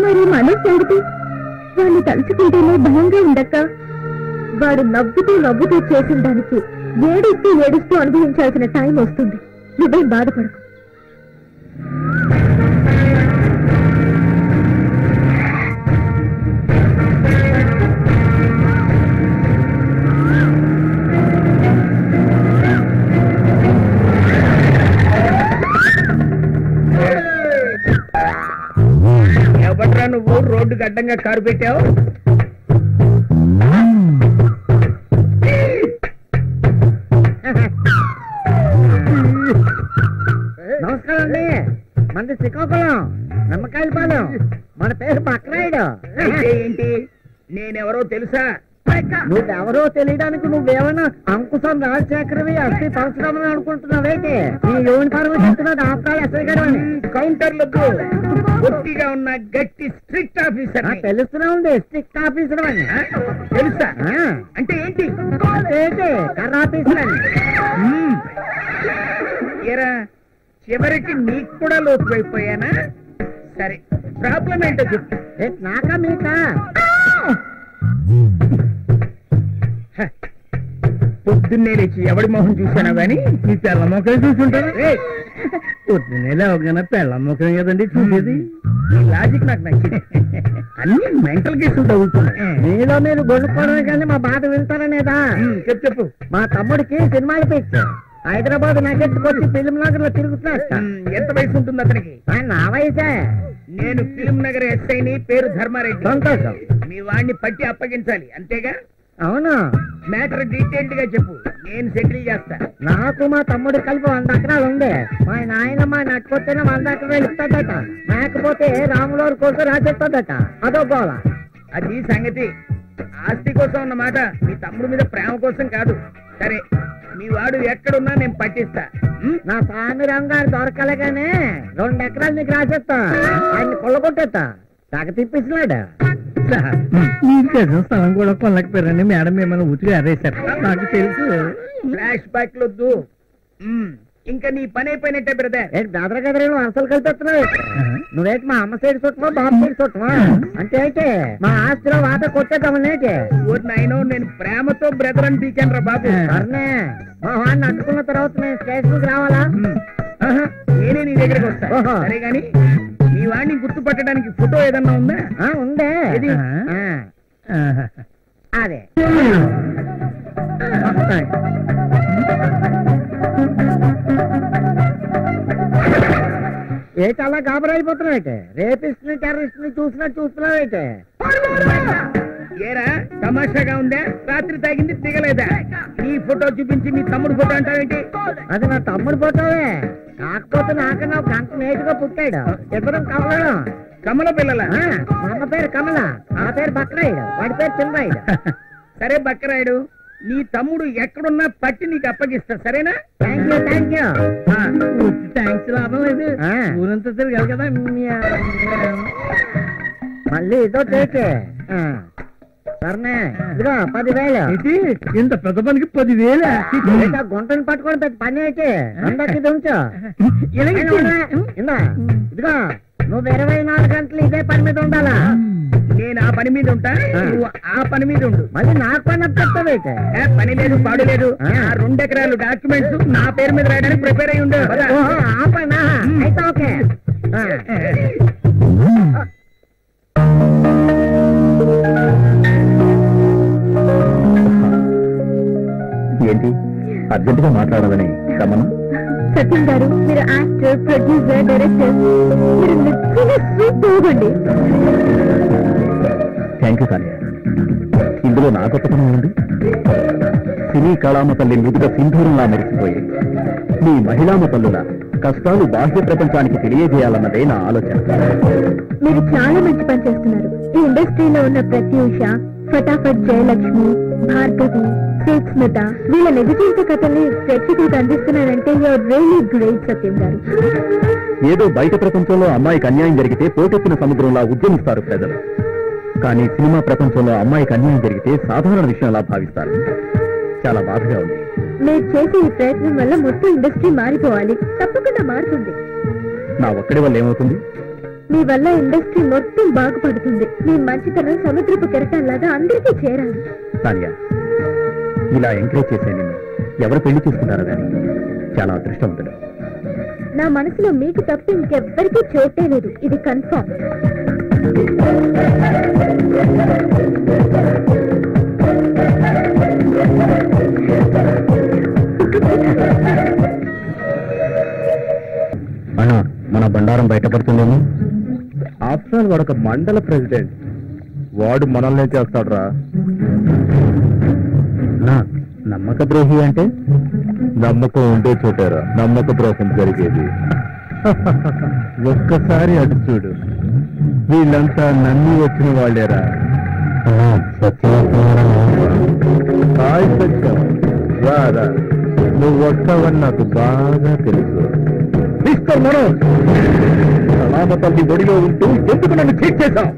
మరి మనోజ్ సంగతి వాడిని తలుచుకుంటేనే భయంగా ఉండక్క. వాడు నవ్వుతూ చేసిన దానికి ఏడుస్తూ అనుభవించాల్సిన టైం వస్తుంది. నువ్వేం బాధపడకు. ఎవట్రా నువ్వు రోడ్డుకి అడ్డంగా కారు పెట్టావు? నమస్కారం అండి. మనది శ్రీకాకుళం నిమ్మకాయల పాలెం. మన పేరు బక్రాయుడు. ఏంటి నేనెవరో తెలుసా? నువ్వెవరో తెలియడానికి నువ్వేమన్నా అంకుశం రాజశేఖరవి అస్థి పరశురామని అనుకుంటున్నావేంటి? నీ యూనిఫార్మ్ చెప్తున్నది ఆఫ్రాల్ ఎస్ఐ గారు అని. కౌంటర్లకు గట్టిగా ఉన్న గట్టి స్ట్రిక్ట్ ఆఫీసర్. తెలుస్తూనే ఉంది స్ట్రిక్ట్ ఆఫీసర్ అని. తెలుసా? అంటే ఏంటి? కర్ర ఆఫీసర్ అని. ఏరా చివరికి నీకు కూడా లోతువైపోయానా? సరే ప్రాబ్లం ఏంటో చెప్పు. నాకా మీకా? పొద్దున్నే లేచి ఎవడి మొహం చూసానా గాని నీ పెళ్ళ మొక్కలు చూసుంటాను. పొద్దున్నే లేవగానే పెళ్ళ మొక్కలు కదండి చూసేది. ఈ లాజిక్ నాకు నచ్చింది. అన్ని మెంటల్ కేసులు తగ్గుతున్నాయి. మీలో మీరు గొడుక్కోవడమే కానీ మా బాధ వింటారనేదా? చెప్పు. మా తమ్ముడికి సినిమాలు పిచ్చి. హైదరాబాద్ నగెత్తుకొచ్చి ఫిలిం నగర్ లో తిరుగుతున్నాడు. ఎంత వయసు ఉంటుంది అతనికి? నా వయసే. నేను ఫిలిం నగర్ ఎస్ఐని, పేరు ధర్మారెడ్డి. సంతోషం. మీ వాడిని పట్టి అప్పగించాలి అంతేగా? అవును. మ్యాటర్ డీటెయిల్డ్ గా చెప్పు, నేను సెటిల్ చేస్తా. నాకు మా తమ్ముడు కలిపి 100 ఎకరాలు ఉంది. మా నాయనమ్మ నట్టుకొస్తేనే 100 ఎకరాలు ఇస్తాడట. లేకపోతే రాములవారి కోసం రాసేస్తాడట. అదో గోళ. అది సంగతి. ఆస్తి కోసం అన్నమాట, మీ తమ్ముడు మీద ప్రేమ కోసం కాదు. సరే మీ వాడు ఎక్కడున్నా నేను పట్టిస్తా. నా స్వామి రంగారు దొరకలేగానే 2 ఎకరాలు నీకు రాసేస్తా. ఆయన్ని కొల్లగొట్టేస్తా. తెగ తిప్పిస్తున్నాడు. మీకు స్థలం కూడా కొనలేకపోయారని మేడం మిమ్మల్ని ఉతిగా అరేశారు. నాకు తెలుసు. ఫ్లాష్ బ్యాక్ వద్దు. ఇంకా నీ పని అయిపోయినట్టే బ్రదర్. బెదర గదరే నువ్వు అసలు కలిపేస్తున్నావు. నువ్వేంటి మా అమ్మ సైడ్ చుట్టమా బాబు సైడ్ చుట్టమా? అంటే అయితే మా ఆస్తిలో వాత కొట్టేద్దామనేటి. నాయనో నేను ప్రేమతో బ్రదర్ అని పీకాను రా బాబు. సరేనే మా వాడిని అట్టుకున్న తర్వాత మేము స్టేషన్కి రావాలా? నేనే నీ దగ్గరికి వస్తా. సరే గాని మీ వాడిని గుర్తుపట్టడానికి ఫోటో ఏదన్నా ఉందా? ఉందే. అదే ఏంటి అలా గాబరైపోతున్నావు? రేపిస్ట్ ని టెర్రరిస్ట్ ని చూస్తున్నావు. ఏరా తమాషాగా ఉందా? రాత్రి తాగింది దిగలేదా? నీ ఫోటో చూపించి మీ తమ్ముడు ఫోటో అంటావేంటి? అది నా తమ్ముడు ఫోటోవే. కాకపోతే నాకన్నా ఒక గంట నేటుగా పుట్టాడు. ఇద్దరం కమలం. కమల పిల్లల? మా అమ్మ పేరు కమల, ఆ పేరు బక్రాయుడు, వాడి పేరు చిన్నరాయుడు. సరే బక్రాయుడు, నీ తమ్ముడు ఎక్కడున్నా పట్టి నీకు అప్పగిస్తా. సరేనా? Thank you. థ్యాంక్స్ లాభం లేదు. ఊరంతా తిరగాలి కదా. మళ్ళీ ఇదో చేసే. సరేనే ఇదిగో 10,000. ఇంత పెద్ద పనికి 10,000? గుంటను పట్టుకొని పెద్ద పని అయితే అందరికి ఉంచు. ఇదిగో నువ్వు 24 గంటలు ఇదే పని మీద ఉండాలా? నేను ఆ పని మీద ఉంటా, నువ్వు ఆ పని మీద ఉండు. మళ్ళీ నాకు పని చెప్తావైతే? పని లేదు పాడు లేదు. 2 ఎకరాలు డాక్యుమెంట్స్ నా పేరు మీద రాయడానికి ప్రిపేర్ అయ్యి ఉండు. ఆ పనా అయితే ఓకే. ఏంటి అర్జెంటుగా మాట్లాడాలని గమనం? సత్యం గారు, మీరు యాక్టర్, ప్రొడ్యూసర్, డైరెక్టర్, మీరు నిజంగా సూపర్ అండి. Thank you Sania. ఇందులో నా గొప్పతనం ఉంది. సినీ కళామ తల్లి మృదుగా సింధూరంలా మెరిసిపోయి మీ మహిళామ తల్లుల కష్టాలు బాహ్య ప్రపంచానికి తెలియజేయాలన్నదే నా ఆలోచన. మీరు చాలా మంచి పని చేస్తున్నారు. ఈ ఇండస్ట్రీలో ఉన్న ప్రత్యూష, ఫటాఫట్ జయలక్ష్మి, భార్గవి, షేక్ స్మిత వీళ్ళ నిజ జీవిత కథల్ని ప్రేక్షకులకు అందిస్తున్నారంటే యూఆర్ రియల్లీ గ్రేట్ సత్యం గారు. ఏదో బయట ప్రపంచంలో అమ్మాయికి అన్యాయం జరిగితే పోటెత్తిన సముద్రంలా ఉద్యమిస్తారు ప్రజలు. కానీ సినిమా ప్రపంచంలో అమ్మాయికి అన్యాయం జరిగితే సాధారణ విషయంలా భావిస్తారు. చాలా బాధగా ఉంది. మీరు చేసే ఈ ప్రయత్నం వల్ల మొత్తం ఇండస్ట్రీ మారిపోవాలి. తప్పకుండా మారుతుంది. నా ఒక్కడి వల్ల ఏమవుతుంది? మీ వల్ల ఇండస్ట్రీ మొత్తం బాగుపడుతుంది. మీ మంచితనం సముద్రపు కెరటాల్లాగా అందరికీ చేరాలి. సానియా, ఇలా ఎంకరేజ్ చేసే నిన్ను ఎవరు పెళ్లి చేసుకుంటారో కానీ చాలా అదృష్టవంతుడు. నా మనసులో మీకు తప్ప ఇంకెవ్వరికీ చోటే లేదు, ఇది కన్ఫర్మ్. అన్నా, మన బండారం బయటపడుతుందేమో. ఆఫ్టర్ ఆల్ వాడు ఒక మండల ప్రెసిడెంట్, వాడు మనల్నే చేస్తాడురా. నా నమ్మక ద్రోహి అంటే నమ్మకం ఉండే చోటారా నమ్మక ద్రోహం జరిగేది. ఒక్కసారి అటు చూడు, వీళ్ళంతా నమ్మి వచ్చిన వాళ్ళేరా. హాయ్ సత్యం, రారా, నువ్వు వస్తావని నాకు బాగా తెలుసు. మిస్టర్ మనోజ్, కళామతల్లి ఒడిలో ఉంటూ ఎందుకు నన్ను చీట్ చేశావు?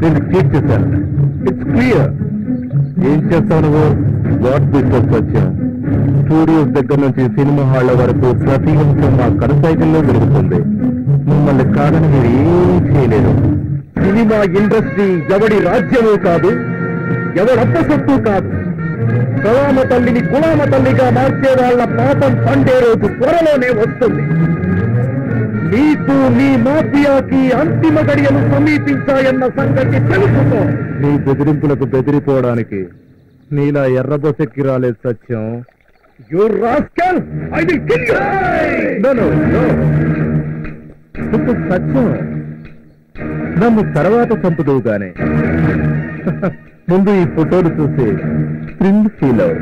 నేను చీట్ చేశాను, ఇట్స్ క్లియర్. ఏం చేస్తావు నువ్వు? వాట్ బిజినెస్ వచ్చాం. స్టూడియోస్ దగ్గర నుంచి సినిమా హాళ్ల వరకు ప్రతి నిమిషం మా కరసైకిల్లో జరుగుతుంది. మిమ్మల్ని కాదని మీరు ఏం చేయలేదు. సినిమా ఇండస్ట్రీ ఎవడి రాజ్యమూ కాదు, ఎవడప్ప సొత్తు కాదు. కళామ తల్లిని కులామ తల్లిగా మార్చే వాళ్ళ పాపం పండే రోజు త్వరలోనే వస్తుంది. నీకు నీ మాఫియాకి అంతిమ గడియలు సమీపించాయన్న సంగతి తెలుసుకో. నీ బెదిరింపులకు బెదిరిపోవడానికి నీలా ఎర్రబొసెక్కి రాలేదు Satyam. You rascal, I will kill you. No no no, Satyam నన్ను తర్వాత చంపుదువుగానే ముందు ఈ ఫోటోలు చూసి థ్రిల్ ఫీల్ అవు.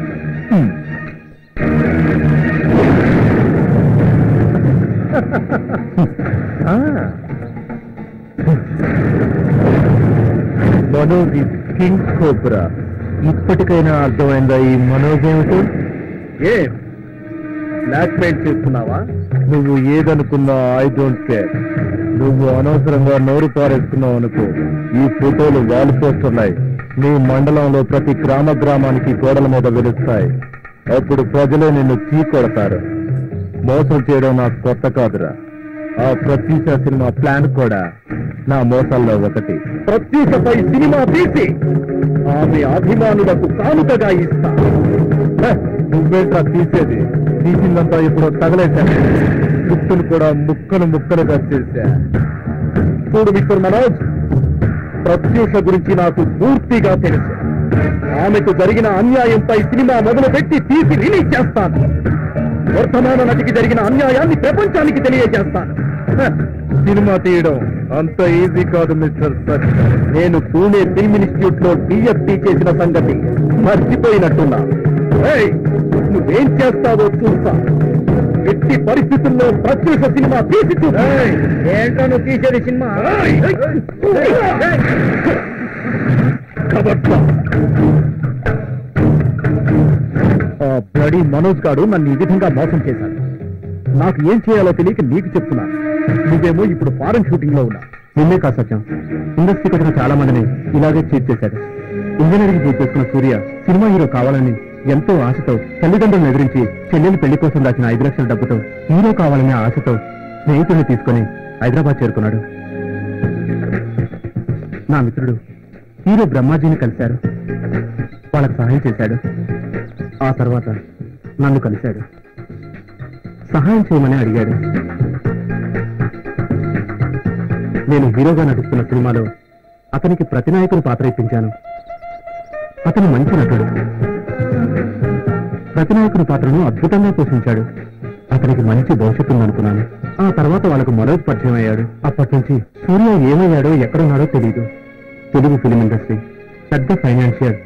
Manoj king cobra. ఇప్పటికైనా అర్థమైందా ఈ మనోజ్ ఏమిటో? ఏ బ్లాక్మెయిల్ చేస్తున్నావా? నువ్వు ఏదనుకున్నా ఐ డోంట్ కేర్. నువ్వు అనవసరంగా నోరు పారేస్తున్నావు అనుకో, ఈ ఫోటోలు వాల్ పోస్టర్లాయి నీ మండలంలో ప్రతి గ్రామానికి గోడల మీద వెలుస్తాయి. అప్పుడు ప్రజలే నిన్ను చీకొడతారు. మోసం చేయడం నాకు కొత్త కాదురా. ఆ ప్రత్యూష సినిమా ప్లాన్ కూడా నా మోసాల్లో ఒకటి. ప్రత్యూషపై సినిమా తీసి ఆమె అభిమానులకు కానుకగా ఇస్తా. నువ్వేంట్రా తీసేది? తీసిందంతా ఇప్పుడు తగలేశాను. ముక్కులు కూడా ముక్కలుగా చేశా. చూడు మిస్టర్ మనోజ్, ప్రత్యూష గురించి నాకు పూర్తిగా తెలుసు. ఆమెకు జరిగిన అన్యాయంపై సినిమా మొదలుపెట్టి తీసి రిలీజ్ చేస్తాను. వర్తమాన నటికి జరిగిన అన్యాయాన్ని ప్రపంచానికి తెలియజేస్తాను. సినిమా తీయడం అంత ఈజీ కాదు మిస్టర్ సచ్. నేను పూణే ఫిల్మ్ ఇన్స్టిట్యూట్ లో డిఎఫ్టీ చేసిన సంగతి మర్చిపోయినట్టున్నా. నువ్వేం చేస్తావో చూస్తా. ఎట్టి పరిస్థితుల్లో ప్రత్యూష సినిమా తీసి చూస్తా. ఏంటో నువ్వు తీసేది సినిమా? ఆ బ్లడీ మనోజ్ గాడు నన్ను ఈ విధంగా మోసం చేశాడు. నాకు ఏం చేయాలో తెలియక నీకు చెప్తున్నాను. నువ్వేమో ఇప్పుడు ఫారెన్ షూటింగ్ లో ఉన్నా. నిన్నే కాదు సత్యం, ఇండస్ట్రీకి వచ్చిన చాలా మందిని ఇలాగే చీట్ చేశాడు. ఇంజనీరింగ్ పూర్తి చేసుకున్న సూర్య సినిమా హీరో కావాలని ఎంతో ఆశతో తల్లిదండ్రులను ఎదిరించి చెల్లెలు పెళ్లి కోసం దాచిన 5 లక్షల డబ్బుతో హీరో కావాలనే ఆశతో స్నేహితుడిని తీసుకుని హైదరాబాద్ చేరుకున్నాడు. నా మిత్రుడు హీరో బ్రహ్మాజీని కలిశారు. వాళ్ళకు సహాయం చేశాడు. ఆ తర్వాత నన్ను కలిశాడు. సహాయం చేయమని అడిగాడు. నేను హీరోగా నటిస్తున్న సినిమాలో అతనికి ప్రతినాయకుని పాత్ర ఇప్పించాను. అతను మంచి నటుడు. ప్రతినాయకుని పాత్రను అద్భుతంగా పోషించాడు. అతనికి మంచి భవిష్యత్తు ఉందనుకున్నాను. ఆ తర్వాత వాళ్ళకు మనోజ్ పరిచయం అయ్యాడు. అప్పటి నుంచి సూర్య ఏమయ్యాడో ఎక్కడున్నాడో తెలియదు. తెలుగు ఫిలిం ఇండస్ట్రీ పెద్ద ఫైనాన్షియర్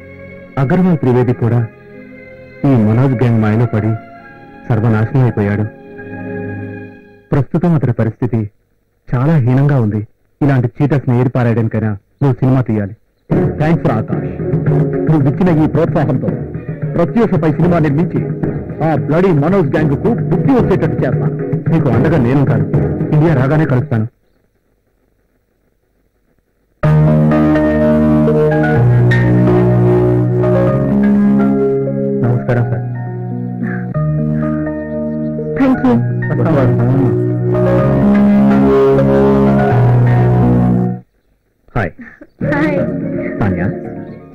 అగర్వాల్ త్రివేది కూడా ఈ మనోజ్ గ్యాంగ్ మాయలో పడి సర్వనాశనం అయిపోయాడు. ప్రస్తుతం అతని పరిస్థితి చాలా హీనంగా ఉంది. ఇలాంటి చీటర్స్ ని ఏర్పారాయడానికైనా నువ్వు సినిమా తీయాలి. థ్యాంక్స్ రా ఆకాష్. నువ్వు ఇచ్చిన ఈ ప్రోత్సాహంతో ప్రత్యూషపై సినిమా నిర్మించి ఆ బ్లడీ మనోజ్ గ్యాంగ్ కు బుద్ధి వచ్చేటట్టు చేస్తాను. నీకు అండగా నేనుంటాను. ఇండియా రాగానే కలుస్తాను. నమస్కారం sir. Thank you. Hi hi. Tanya,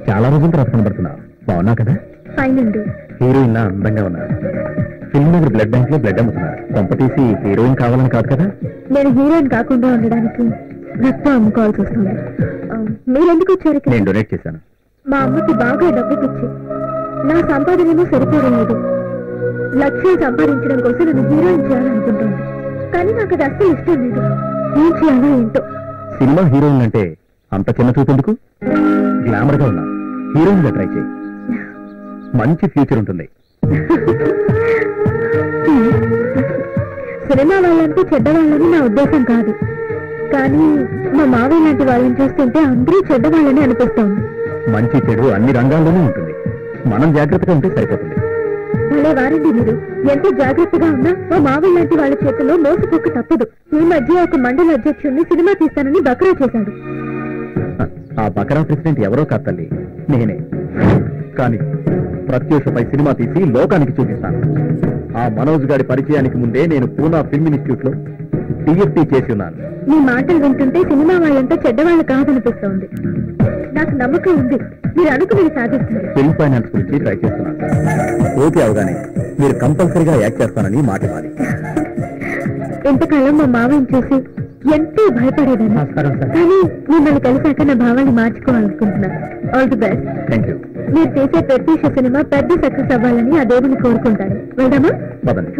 చాలా రోజుల తర్వాత కనబడుతున్నా. బాగున్నా కదా? ఫైన్ అండి. హీరోయిన్ అందంగా ఉన్నారు. ఫిల్మ్ నగర్ బ్లడ్ బ్యాంక్ లో బ్లడ్ అమ్ముతున్నారు. కొంప తీసి హీరోయిన్ కావాలని కాదు కదా? నేను హీరోయిన్ కాకుండా ఉండడానికి రక్తం అమ్ముకోవాల్సి వస్తుంది. మీరెందుకు వచ్చారు ఇక్కడ? నేను డొనేట్ చేశాను. మా అమ్మకి బాగా డబ్బు పిచ్చి. నా సంపాదనేమో సరిపోవడం లేదు. లక్ష్యం సంపాదించడం కోసం నన్ను హీరోయిన్ చేయాలనుకుంటుంది. కానీ నాకు అది అస్సలు ఇష్టం లేదు. ఏం చేయాలో ఏంటో. సినిమా హీరోయిన్ అంటే అంత చిన్న చూపెందుకు? గ్లామర్ గా ఉన్నా హీరోయిన్ గా ట్రై చేయి. మంచి ఫ్యూచర్ ఉంటుంది. సినిమా వాళ్ళంటే చెడ్డవాళ్ళని నా ఉద్దేశం కాదు. కానీ మా మావయ్య లాంటి వాళ్ళని చూస్తుంటే అందరూ చెడ్డవాళ్ళని అనిపిస్తోంది. మంచి చెడు అన్ని రంగాల్లోనూ ఉంటుంది. మనం జాగ్రత్తగా ఉంటే సరిపోతుంది. భలే వారండి మీరు. ఎంత జాగ్రత్తగా ఉన్నా మా మావయ్య లాంటి వాళ్ళ చేతుల్లో మోసపోక తప్పదు. ఈ మధ్య ఒక మండల అధ్యక్షుడిని సినిమా తీస్తానని బక్రా చేశాడు. ఆ బకరా ప్రెసిడెంట్ ఎవరో కాదు తల్లి, నేనే. కానీ ప్రత్యూషపై సినిమా తీసి లోకానికి చూపిస్తాను. ఆ మనోజ్ గారి పరిచయానికి ముందే నేను పూనా ఫిల్మ్ ఇన్స్టిట్యూట్ లో టీఎఫ్టీ చేసి ఉన్నాను. మీ మాటలు వింటుంటే సినిమా వాళ్ళంతా చెడ్డవాళ్ళు కాదనిపిస్తోంది. నాకు నమ్మకం ఉంది, మీరు అనుకుని సాధిస్తారు. ఫిల్మ్ ఫైనాన్స్ గురించి ట్రై చేస్తున్నాను. ఓకే అవగానే మీరు కంపల్సరీగా యాక్ట్ చేస్తానని మాట ఇవ్వాలి. ఇంతకాలం మా మావయ్యని చూసి ఎంతో భయపడేదాన్ని. కానీ మిమ్మల్ని కలిసాక నా భావాన్ని మార్చుకోవాలనుకుంటున్నాను. All the best. Thank you. మీరు చేసే ప్రత్యూష సినిమా పెద్ద సక్సెస్ అవ్వాలని ఆ దేవుని కోరుకుంటాను. వెళ్దామా? పదండి.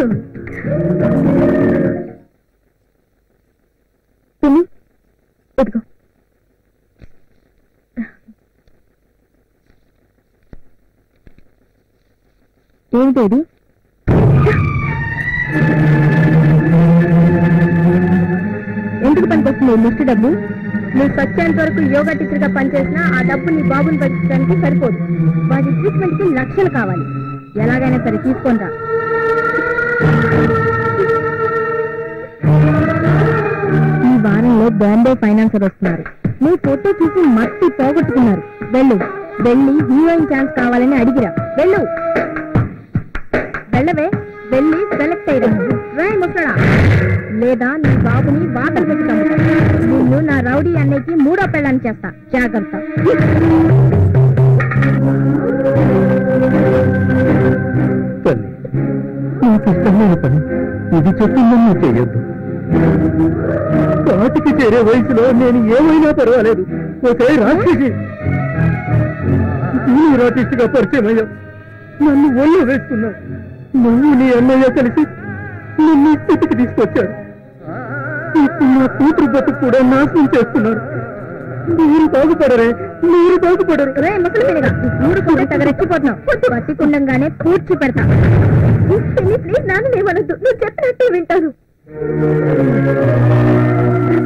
పిన్ని, ఇదిగో. ఏంటి? ఎందుకు పనికొస్తుంది ముష్టి డబ్బు? నువ్వు సత్యాంత వరకు యోగా టీచర్ గా పనిచేసినా ఆ డబ్బు నీ బాబుని పరీక్షించడానికి సరిపోదు. వాటి ట్రీట్మెంట్ కి లక్షలు కావాలి. ఎలాగైనా సరే తీసుకుంటా. ఈ వారంలో బాంబే ఫైనాన్సర్ వస్తున్నారు. నీ ఫోటో చూసి మట్టి పోగొట్టుకున్నారు. వెళ్ళు, వెళ్ళి హీరోయిన్ ఛాన్స్ కావాలని అడిగిరా. వెళ్ళు, వెళ్ళవే. వెళ్ళి సెలెక్ట్ అయ్యాను రాయ్ ముసడా, లేదా నీ బాబుని వాతలు పెట్టుతాను. నిన్ను నా రౌడీ అన్నయ్యకి 3వ పెళ్ళాన్ని చేస్తా. జాగ్రత్త. నాకు ఇష్టమైన పని ఇది చెప్పిందని నువ్వు చేయొద్దు. పాటికి చేరే వయసులో నేను ఏమైనా పర్వాలేదు. ఒకే రాక్షసి ఆర్టిస్ట్ గా పరిచయం అయ్యావు. నన్ను ఒళ్ళు వేసుకున్నావు. నువ్వు నీ అన్నయ్య కలిసి నిన్ను స్థితికి తీసుకొచ్చారు. ఇప్పుడు నా కూతురు బతుకు కూడా నాశనం చేస్తున్నారు. మీరు బాగుపడరే, మీరు బాగుపడరు. రే ముసలిగా ఊరు కూడా తగరెచ్చిపోతున్నావు. బతికుండంగానే పూడ్చి పెడతా. ప్లీజ్ నాన్న ఏమనొద్దు. నువ్వు చెప్పినట్టే వింటాను.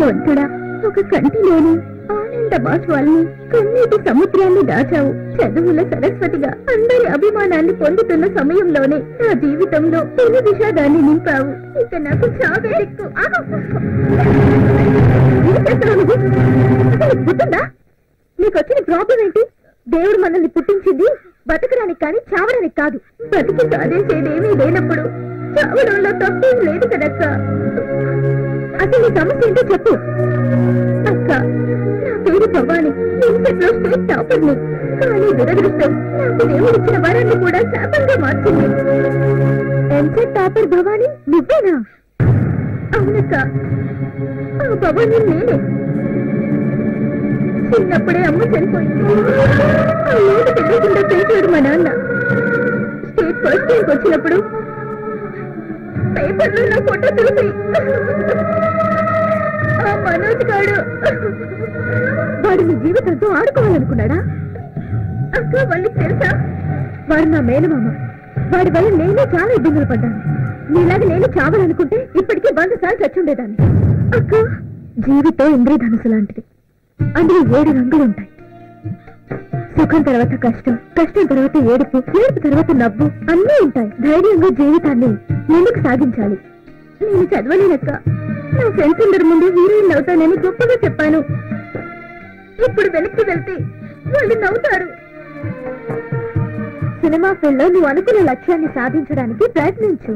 వద్దుడా, ఒక కంటి లేని ఆనంద బాష్పాల్ని, కన్నీటి సముద్రాన్ని దాచావు. చదువుల సరస్వతిగా అందరి అభిమానాన్ని పొందుతున్న సమయంలోనే నా జీవితంలో తొలి విషాదాన్ని నింపావు. ఇక నాకు చావే దిక్కు. గుర్తుందా? నీకొచ్చిన ప్రాబ్లం ఏంటి? దేవుడు మనల్ని పుట్టించింది బతకడానికి కానీ చావడానికి కాదు. బతికి సాధించేదేమీ లేనప్పుడు చావడంలో తప్పేం లేదు కదక్క. అసలు నీ సమస్య ఏంటో చెప్పు. అక్క, నా పేరు భవాని. ఎంసెట్ లో స్టేట్ టాపర్ని. కానీ దురదృష్టం నాకు దేవుడిచ్చిన వరాన్ని కూడా శాపంగా మార్చింది. ఎంసెట్ టాపర్ భవాని నువ్వేనా? అవునక్క, ఆ భవాని నేనే. చిన్నప్పుడే అమ్మ చనిపోయింది. ఆ లోటు తెలియకుండా చేశాడు మా నాన్న. స్టేట్ ఫస్ట్ ర్యాంక్ వచ్చినప్పుడు పేపర్లో నా ఫోటో చూసి ఆ మనోజ్ గాడు వాడు నీ జీవితంతో ఆడుకోవాలనుకున్నాడా? అక్క, వాళ్ళకి తెలుసా? వాడు నా మేనమామ. వాడి వల్ల నేనే చాలా ఇబ్బందులు పడ్డాను. నీలాగా నేను చావాలనుకుంటే ఇప్పటికే 100 సార్లు చచ్చుండేదాన్ని. అక్క, జీవితం ఇంద్రధనుసు లాంటిది. అందులో 7 రంగులుంటాయి. సుఖం తర్వాత కష్టం, కష్టం తర్వాత ఏడుపు, ఏడుపు తర్వాత నవ్వు అన్నీ ఉంటాయి. ధైర్యంగా జీవితాన్ని ముందుకు సాగించాలి. నేను చదవలేనక్క. నా ఫ్రెండ్స్ అందరి ముందు హీరోయిన్ అవుతానని గొప్పగా చెప్పాను. ఇప్పుడు వెనక్కి వెళ్తే వాళ్ళు నవ్వుతారు. సినిమా ఫీల్డ్ లో నువ్వు అనుకున్న లక్ష్యాన్ని సాధించడానికి ప్రయత్నించు.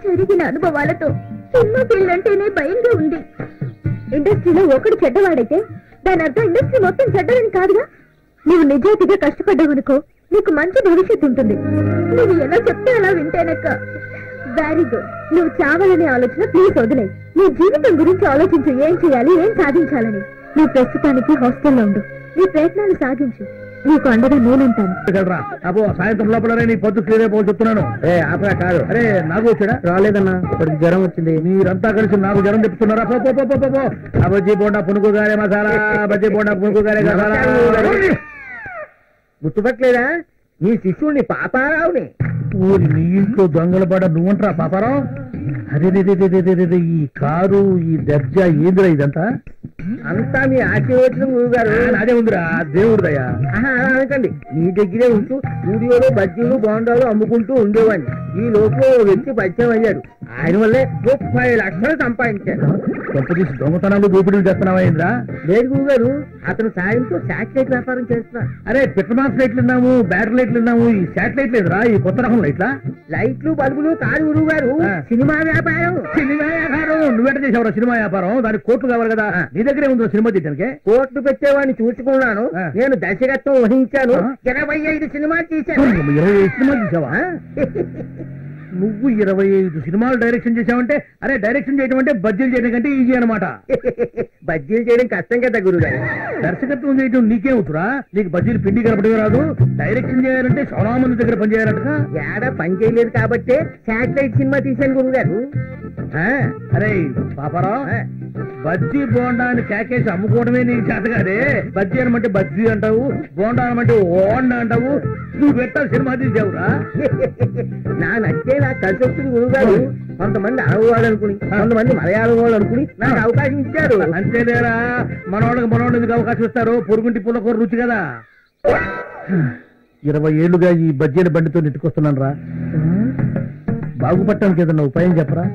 జరిగిన అనుభవాలతో సినిమా ఫీల్డ్ అంటేనే భయంగా ఉంది. ఇండస్ట్రీలో ఒకడు చెడ్డవాడైతే దాని అర్థం ఇండస్ట్రీ మొత్తం చెడ్డదని కాదుగా. నువ్వు నిజాయితీగా కష్టపడ్డావనుకో, నీకు మంచి భవిష్యత్తు ఉంటుంది. నువ్వు ఎలా చెప్తే అలా వింటేనక్క. Very good. నువ్వు చావాలనే ఆలోచన ప్లీజ్ వదిలేయి. నీ జీవితం గురించి ఆలోచించు, ఏం చేయాలి, ఏం సాధించాలని. నువ్వు ప్రస్తుతానికి హాస్టల్లో ఉండు, నీ ప్రయత్నాలు సాగించు. నీకు అండగా నేనుంటాను. అబ్బో సాయంత్రం లోపలనే నీ పొద్దు క్లియర్ అయిపోయి చెప్తున్నాను. ఆపరా కాదు. అరే నాకు వచ్చాడా? రాలేదన్నా, ఇప్పటికి జ్వరం వచ్చింది. మీరంతా కలిసి నాకు జ్వరం చెప్తున్నారా? ఆ బజ్జీ బోండా పునుకుగారే మసాలా, బజ్జీ బోండా పునుకుగారే మసాలా. గుర్తుపట్టలేదా? నీ శిష్యుడిని పాపారావుని. ఊరి నీ ఇంట్లో దొంగలు పడ నువ్వంటరా పాపారావు? అరే ఈ కారు, ఈ దర్జా ఏందిరా ఇదంతా? అంతా మీ ఆశీర్వచనం గురుగారు. అదే ఉందిరా దేవుడిదయ్యా. అలా అనకండి. మీ దగ్గరే ఉంటూ స్టూడియోలో బజ్జీలు బోండాలు అమ్ముకుంటూ ఉండేవాడిని. ఈ లోపల ఓ వ్యక్తి పరిచయం అయ్యాడు. ఆయన వల్లే 30 లక్షలు సంపాదించాడు. కొంపదీసి దొంగతనాలు దోపిడీలు చేస్తున్నావా ఇంద్రా? లేదు గురుగారు, అతను సాయంతో శాటిలైట్ వ్యాపారం చేస్తున్నాడు. అరే పెట్రోమాక్స్ లైట్లు విన్నాము, బ్యాటరీ లైట్లు విన్నాము, ఈ శాటిలైట్ లేదురా? ఈ కొత్త రకం లైట్లా? లైట్లు బల్బులు కాదు గురుగారు, సినిమా వ్యాపారం. సినిమా వ్యాపారం? నువ్వెట చేసావురా సినిమా వ్యాపారం? దానికి కోట్లు కావాలి కదా, నీ దగ్గరే ఉందా సినిమా తీయడానికి? కోట్లు పెట్టేవాడిని చూసుకున్నాను. నేను దర్శకత్వం వహించాను. 25 సినిమాలు తీశాను. 25 సినిమాలు తీసావా? నువ్వు 25 సినిమాలు డైరెక్షన్ చేసావంటే, అరే డైరెక్షన్ చేయడం అంటే బజ్జీలు చేయడం కంటే ఈజీ అనమాట. బజ్జీలు చేయడం కష్టం కదా గురుగారు. దర్శకత్వం చేయడం నీకేమవుతురా? నీకు బజ్జీలు పిండి కలపడమే రాదు. డైరెక్షన్ చేయాలంటే చాలా మంది దగ్గర పని చేయాలంట. ఏడా పని చేయలేదు కాబట్టి శాటిలైట్ సినిమా తీశాను గురుగారు. అరే పాపారావు, బజ్జీ బోండా అని కేకేసి అమ్ముకోవడమే నీకు చేత కాదే. బజ్జీ అనమంటే బజ్జీ అంటావు, బోండా అనమంటే ఓండా అంటావు. నువ్వు పెట్టా సినిమా తీసావురా? నా నచ్చే నాకు కలిసి వస్తుంది గురుగారు. కొంతమంది అరవై వాళ్ళు అనుకుని, కొంతమంది మలయాళం వాళ్ళు అనుకుని నాకు అవకాశం ఇచ్చారు. అంతేలేరా, మనోళ్ళకి ఎందుకు అవకాశం ఇస్తారు? పొరుగుంటి పుల్లకూర రుచి కదా. 20 ఏళ్లుగా ఈ బజ్జీల బండితో నెట్టుకొస్తున్నాను రా. బాగుపడటానికి ఏదన్నా ఉపాయం చెప్పరా?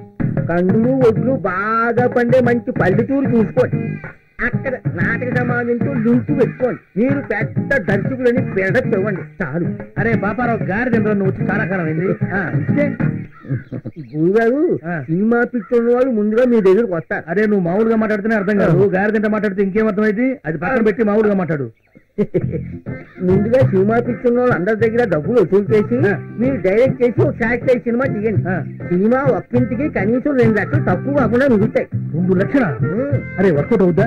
కందులు ఒడ్లు బాగా పండే మంచి పల్లెటూరు చూసుకోండి. అక్కడ నాటక సమాజంతో లింకు పెట్టుకోండి. మీరు పెద్ద దర్శకులని బిల్డప్ ఇవ్వండి చాలు. అరే పాపారావు గారి దగ్గర నువ్వు వచ్చి చాలా కాలం అయింది. గురుగారు, సినిమా పిచ్చున్న వాళ్ళు ముందుగా మీ దగ్గరకు వస్తారు. అరే నువ్వు మామూలుగా మాట్లాడితేనే అర్థం కాదు, గారి తింటే మాట్లాడితే ఇంకేం అర్థమైంది? అది పక్కన పెట్టి మామూలుగా మాట్లాడు. ముందుగా సినిమా పిచ్చున్న వాళ్ళు అందరి దగ్గర డబ్బులు వసూలు చేసి మీరు డైరెక్ట్ చేసి ఒక శాటిలైట్ సినిమా తీయండి. సినిమా ఒక్కింటికి కనీసం 2 లక్షలు తక్కువ కాకుండా మిగులుతాయి. 2 లక్షలా? అరే వర్కౌట్ అవుద్దా?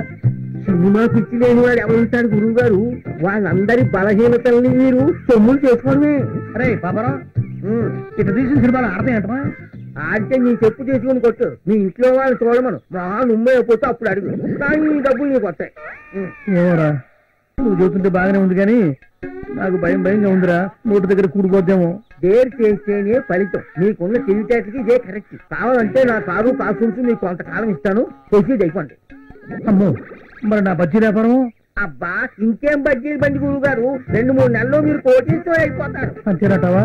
సినిమా పిచ్చి లేని వాడు ఎవరుంటాడు గురువు గారు? వాళ్ళందరి బలహీనతల్ని మీరు సొమ్ములు చేసుకోవడమే. అరే పాపారావు, ఇట్లా తీసిన సినిమాలు ఆడతాయి అంటమా? ఆడితే నీ చెప్పు చేసుకుని కొట్టు. మీ ఇంట్లో వాళ్ళు చూడమను. మా నుమ్మే అయిపోతే అప్పుడు అడుగు, కానీ ఈ డబ్బులు నీకు వస్తాయి. ఏమోరా, నువ్వు చూస్తుంటే బాగానే ఉంది కానీ నాకు భయంగా ఉందిరా. నోటి దగ్గర కూడిపోద్దేమో. డేర్ చేస్తేనే ఫలితం. నీకున్న తెలివితేటలకి ఇదే కరెక్ట్. కావాలంటే నా కారు కాసుంటూ నీకు కొంతకాలం ఇస్తాను, ప్రొసీడ్ అయిపోండి. అమ్మో, మరి నా బజ్జీ వ్యాపారం? అబ్బా ఇంకేం బజ్జీలు బండి గురువు గారు, 2-3 నెలల్లో మీరు కోటీతో అయిపోతారు. అంతేనటావా?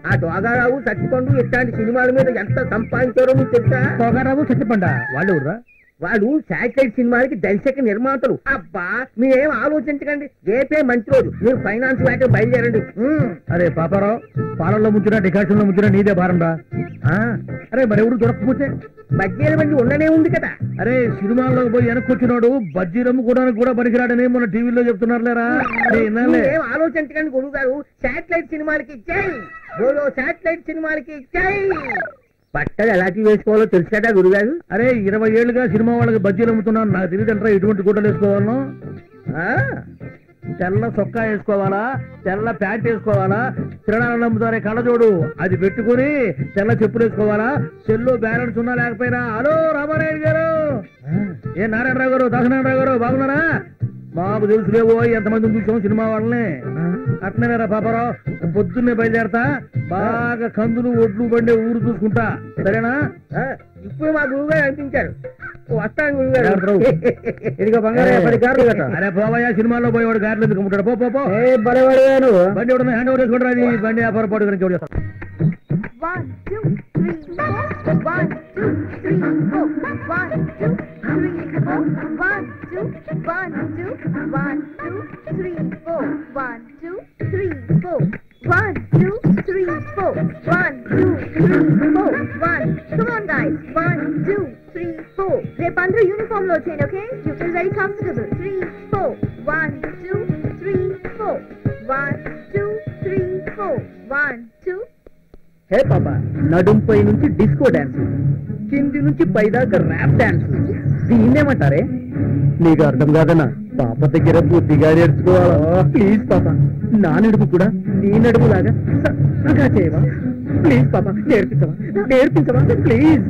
ఆ దోగారావు, సత్తిపండు ఇట్లాంటి సినిమాల మీద ఎంత సంపాదించారో మీకు తెలుసా? దోగారావు, సత్తిపండ వాళ్ళు ఎవరురా? వాడు శాటిలైట్ సినిమాలకి దర్శక నిర్మాతలు. అబ్బా మీరేం ఆలోచించకండి, రేపే మంచి రోజు. మీరు ఫైనాన్స్ వాటి బయలుదేరండి. అరే పాపారావు, పాలల్లో ముంచినా డికాషన్ లో ముంచినా నీదే భారం రా. అరే మరెవరు దొరకకపోతే? బజ్జీల బండి ఉండనే ఉంది కదా. అరే సినిమాల్లోకి పోయి వెనక్కొచ్చినాడు బజ్జీలు అమ్ముకోవడానికి కూడా పనికిరాడని మన టీవీలో చెప్తున్నారులేరా. ఏం ఆలోచించకండి గురువు గారు. శాటిలైట్ సినిమాలకి జై బోలో, శాటిలైట్ సినిమాలకి జై. బట్టలు ఎలాంటి వేసుకోవాలో తెలుసు కదా గురుగారు. అరే 20 ఏళ్లుగా సినిమా వాళ్ళకి బజ్జీలు అమ్ముతున్నాను. నాకు తెలియదంటారా ఎటువంటి గుడ్డలు వేసుకోవాలను? తెల్ల చొక్కా వేసుకోవాలా, తెల్ల ప్యాంట్ వేసుకోవాలా, తిరణాలను అమ్ముతారే కళ్ళజోడు అది పెట్టుకుని తెల్ల చెప్పులు వేసుకోవాలా, సెల్లో బ్యాలెన్స్ ఉన్నా లేకపోయినా. హలో రామారాయుడు గారు, ఏ నారాయణరావు గారు, దాసనారాయణరావు గారు బాగున్నారా? మాకు తెలుసులేవో ఎంతమందిని చూసాం సినిమా వాళ్ళని. అట్నేరా పాపారావు, పొద్దున్నే బయలుదేరతా. బాగా కందులు ఒడ్లు బండి ఊరు చూసుకుంటా, సరేనా? ఇప్పుడు మా గురువు గారు అనిపించారు. వస్తాను గురుగారు. ఇదిగో బంగారు అరే పోవయ్యా, సినిమాలో పోయేవాడు గారెలు ఎందుకు అమ్ముతాడు? పో బలవాడు బండి ఎవడన్నా హ్యాండ్ ఓవర్ చేసుకుంటారా? అది బండి వ్యాపారం పాటు గురించి ఎవరు? 1 2 3 4 1 2 3 4 1 2 3 4 1 2 1 2 1 2 3 4 1 2 3 4 1 2 3 4 1 2 3 4 1. Come on guys, 1 2 3 4 4. రేపు అందరూ యూనిఫామ్ లో వచ్చేయండి. Okay, you feel very comfortable. 3, 4. 1, 2, 3, 4. 1, 2, 3, 4. 1, 2. హే పాపా, నడుంపై నుంచి డిస్కో డాన్స్, కింది నుంచి పైదాకా ర్యాప్ డాన్స్, దీన్నేమంటారే? నీకు అర్థం కాదన్నా, పాప దగ్గర బుద్ధిగా నేర్చుకోవాలా? ప్లీజ్ పాప, నా నడుము కూడా నీ నడుములాగా సన్నగా చేయవా? ప్లీజ్ పాప, నేర్పించవా ప్లీజ్.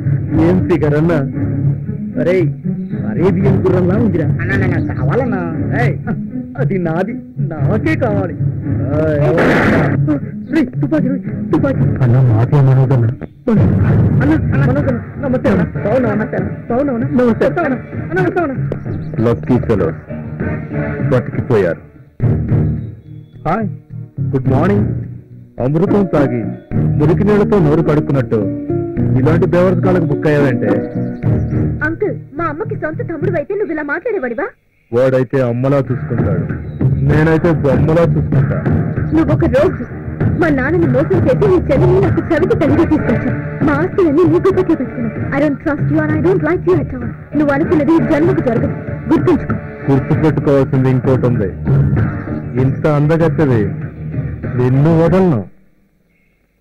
ఏం ఫిగర్ అన్నా? అరే అరేబియన్ గుర్రంలా ఉందిరా. కావాలన్నా? అది నాది, నాకే కావాలి. తుపాకీ అన్న, మాకే మనోదన్నా. లక్కీ ఫెలోస్ బతికిపోయారు. Hi, good morning. అమృతం తాగి మురికి నీళ్లతో నోరు కడుక్కున్నట్టు ఇలాంటి బేవర్స్ కాళ్ళకు బుక్ అయ్యావంటే. అంకుల్, మా అమ్మకి సొంత తమ్ముడు అయితే నువ్వు ఇలా మాట్లాడేవాడివా? వాడైతే అమ్మలా చూసుకుంటాడు, నేనైతే బొమ్మలా చూసుకుంటా. నువ్వొక రోజు మా నాన్నని మోసం చేసి నీ చెల్లిని నాకు చవిటి తల్లిగా తీసుకొచ్చావు. మా ఆస్తులన్నీ నీ గుప్పకే పెట్టుకున్నావు. I don't trust you and I don't like you at all. నువ్వు అనుకున్నది జన్మకు జరగదు, గుర్తుంచుకో. గుర్తు పెట్టుకోవాల్సింది ఇంకోటి ఉంది. ఇంత అందగత్తది నిన్ను వదలను.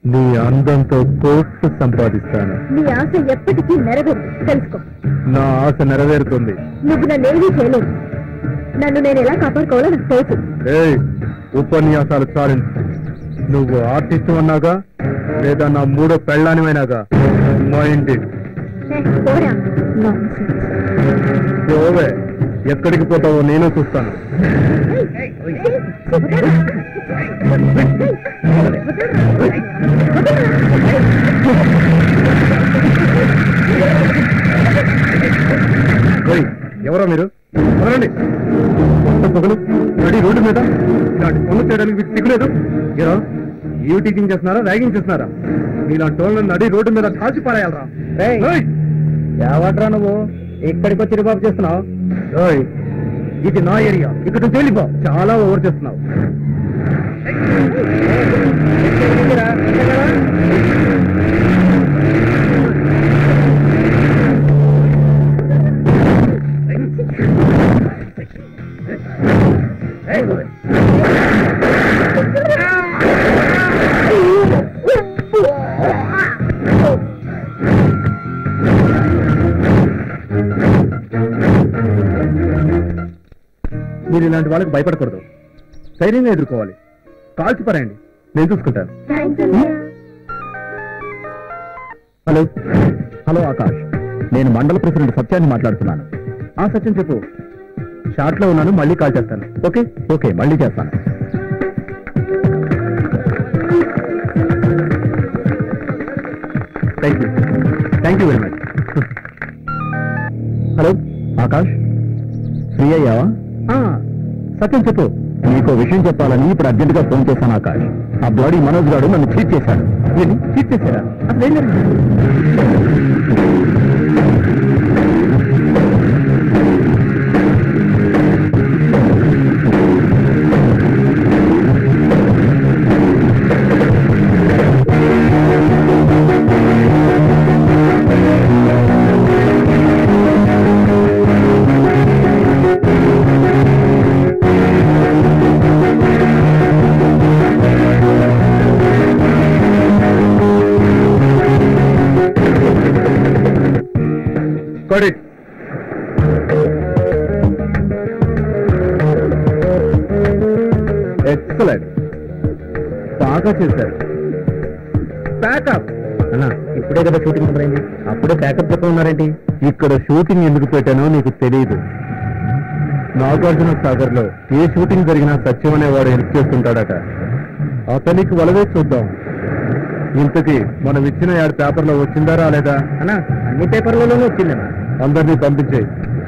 నీ అందంతో కోట్లు సంపాదిస్తాను. నీ ఆశ ఎప్పటికీ నెరవేరు, తెలుసుకో. నా ఆశ నెరవేరుతుంది. నువ్వు నన్నేమీ చేయలేవు. నన్ను నేను ఎలా కాపాడుకోవాలో నాకు తెలుసు. ఉపన్యాసాలు చాలించు. నువ్వు ఆర్టిస్ట్ అన్నాగా, లేదా నా మూడో పెళ్ళానివైనాగా. Mind it. పోరా, పోవే, ఎక్కడికి పోతావో నేను చూస్తాను. ఎవరో మీరు? వదలండి. పొగలు నడి రోడ్డు మీద ఇలాంటి పనులు చేయడానికి మీకు సిగ్గులేదు? ఏరా, ఈవ్ టీచింగ్ చేస్తున్నారా, ర్యాగింగ్ చేస్తున్నారా? ఇలాంటి వాళ్ళని నడి రోడ్డు మీద కాల్చి పారేయాలరా? ఏవట్రా నువ్వు ఇక్కడికి వచ్చి రిబాబు చేస్తున్నావు? ఇది నా ఏరియా, ఇక్కడ నుంచి వెళ్ళిపో. చాలా ఓవర్ చేస్తున్నావు. మీరు ఇలాంటి వాళ్ళకి భయపడకూడదు, ధైర్యంగా ఎదుర్కోవాలి. కాల్చి పారేయండి, నేను చూసుకుంటాను. హలో హలో ఆకాష్, నేను మండల ప్రెసిడెంట్ సత్యాన్ని మాట్లాడుతున్నాను. ఆ సత్యం చెప్పు. షార్ట్ లో ఉన్నాను, మళ్ళీ కాల్ చేస్తాను. ఓకే ఓకే, మళ్ళీ చేస్తాను. Thank you very much. Hello Akash, free అయ్యావా? సత్యం చెప్పు. నీకో విషయం చెప్పాలని ఇప్పుడు అర్జెంట్ గా ఫోన్ చేశాను ఆకాష్. ఆ బ్లడీ మనోజ్ గారు నన్ను చీట్ చేశాడు. నేను చీట్ చేశాడా? అసలు ఏం జరిగింది? ఎక్సలెంట్, బాగా చేశారు. ప్యాకప్ అన్నా, ఇప్పుడే కదా షూటింగ్ మొదలైంది, అప్పుడే ప్యాకప్ చెప్పమన్నారేంటి? ఇక్కడ షూటింగ్ ఎందుకు పెట్టానో నీకు తెలియదు. నాగార్జున సాగర్ లో ఏ షూటింగ్ జరిగినా సత్యం అనేవాడు హెల్ప్ చేస్తుంటాడట. అతనికి వలవే చూద్దాం. ఇంతకీ మనం ఇచ్చిన యాడ్ పేపర్లో వచ్చిందా రాలేదా? అన్నా, అన్ని పేపర్లలోనే వచ్చిందన్నా. అందరినీ పంపించే